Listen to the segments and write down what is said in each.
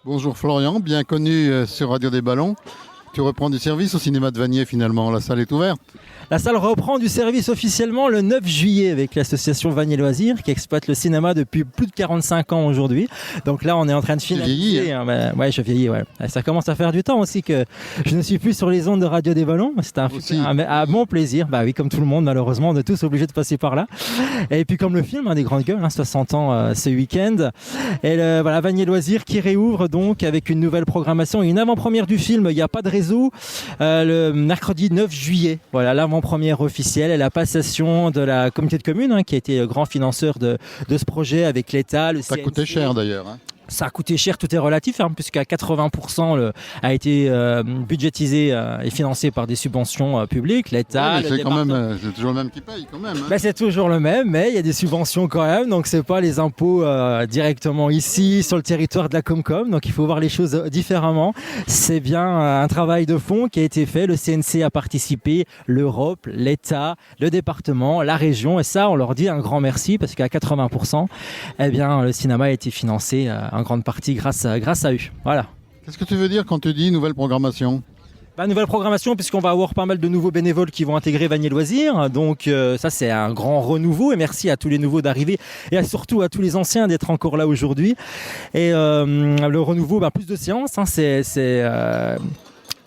Bonjour Florian, bien connu sur Radio des Ballons. Tu reprends du service au cinéma de Vanier finalement, la salle est ouverte. La salle reprend du service officiellement le 9 juillet avec l'association Vanier Loisirs qui exploite le cinéma depuis plus de 45 ans aujourd'hui. Donc là, on est en train de finaliser. Vieilli, hein. Ouais, je vieillis, ouais. Ça commence à faire du temps aussi que je ne suis plus sur les ondes de Radio des Ballons. C'est un bon plaisir. Bah oui, comme tout le monde, malheureusement, on est tous obligés de passer par là. Et puis comme le film, des grandes gueules, 60 ans ce week-end. Et voilà, Vanier Loisirs qui réouvre donc avec une nouvelle programmation et une avant-première du film. Il n'y a pas de réseau le mercredi 9 juillet. Voilà, l'avant-première officielle et la passation de la communauté de communes qui a été grand financeur de ce projet avec l'État, le CNC. Ça a coûté cher d'ailleurs. Hein. Ça a coûté cher, tout est relatif, puisqu'à 80% a été budgétisé et financé par des subventions publiques, l'État, c'est quand même, c'est toujours le même qui paye quand même. Hein. C'est toujours le même, mais il y a des subventions quand même, donc c'est pas les impôts directement ici sur le territoire de la Comcom, donc il faut voir les choses différemment. C'est bien un travail de fond qui a été fait, le CNC a participé, l'Europe, l'État, le département, la région, et ça on leur dit un grand merci parce qu'à 80%, le cinéma a été financé en grande partie grâce à eux. Voilà. Qu'est-ce que tu veux dire quand tu dis nouvelle programmation ? Nouvelle programmation puisqu'on va avoir pas mal de nouveaux bénévoles qui vont intégrer Vanier Loisirs. Donc ça c'est un grand renouveau et merci à tous les nouveaux d'arriver et surtout à tous les anciens d'être encore là aujourd'hui. Et le renouveau, plus de séances, c'est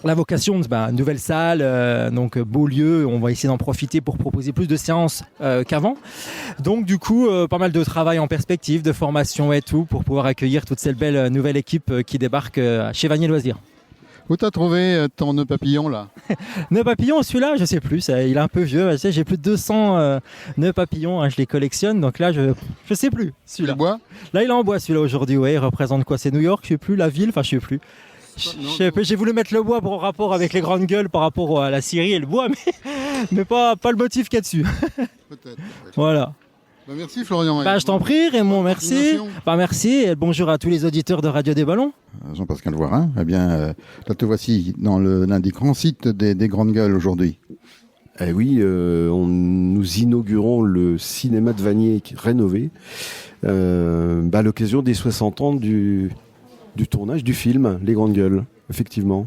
la vocation de nouvelle salle, donc beau lieu, on va essayer d'en profiter pour proposer plus de séances qu'avant. Donc du coup, pas mal de travail en perspective, de formation et tout, pour pouvoir accueillir toute cette belle nouvelle équipe qui débarque chez Vanier Loisirs. Où t'as trouvé ton nœud papillon là ? Nœud papillon, celui-là, je sais plus, il est un peu vieux, j'ai plus de 200 nœuds papillons, je les collectionne, donc là je sais plus. Celui-là. Le bois ? Là il est en bois celui-là aujourd'hui, il représente quoi ? C'est New York, je sais plus, la ville, je sais plus. J'ai voulu mettre le bois pour rapport avec les grandes gueules par rapport à la Syrie et le bois, mais pas le motif qu'il y a dessus. Peut-être. Voilà. Merci Florian. Je t'en prie Raymond, merci. Merci et bonjour à tous les auditeurs de Radio des Ballons. Jean-Pascal Voirin, là te voici dans l'un des grands sites des grandes gueules aujourd'hui. Eh oui, nous inaugurons le cinéma de Vanier rénové à l'occasion des 60 ans du tournage du film Les Grandes Gueules, effectivement.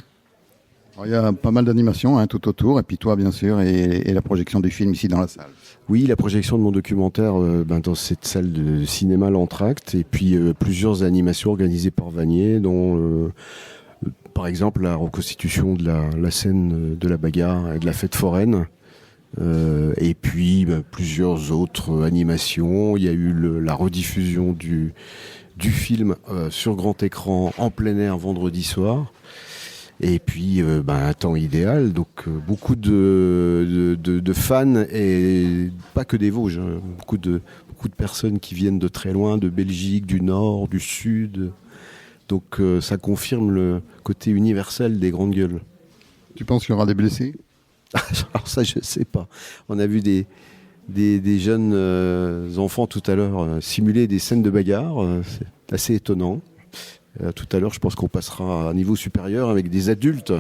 Alors, il y a pas mal d'animations tout autour, et puis toi bien sûr, et la projection du film ici dans la salle. Oui, la projection de mon documentaire dans cette salle de cinéma L'Entracte, et puis plusieurs animations organisées par Vanier, dont par exemple la reconstitution de la scène de la bagarre et de la fête foraine. Et puis plusieurs autres animations. Il y a eu la rediffusion du film sur grand écran en plein air vendredi soir. Et puis un temps idéal, donc beaucoup de fans et pas que des Vosges, beaucoup de personnes qui viennent de très loin, de Belgique, du Nord, du Sud. Donc ça confirme le côté universel des grandes gueules. Tu penses qu'il y aura des blessés ? Alors ça je sais pas. On a vu des jeunes enfants tout à l'heure simuler des scènes de bagarre, c'est assez étonnant. Tout à l'heure, je pense qu'on passera à un niveau supérieur avec des adultes.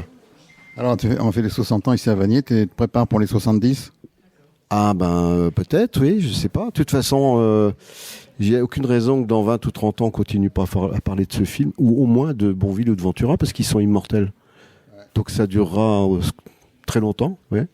Alors, on fait les 60 ans ici à Vanier, tu te prépares pour les 70 ? Ah peut-être, oui, je sais pas. De toute façon, j'ai aucune raison que dans 20 ou 30 ans, on continue pas à parler de ce film, ou au moins de Bonville ou de Ventura, parce qu'ils sont immortels. Ouais. Donc ça durera très longtemps, ouais.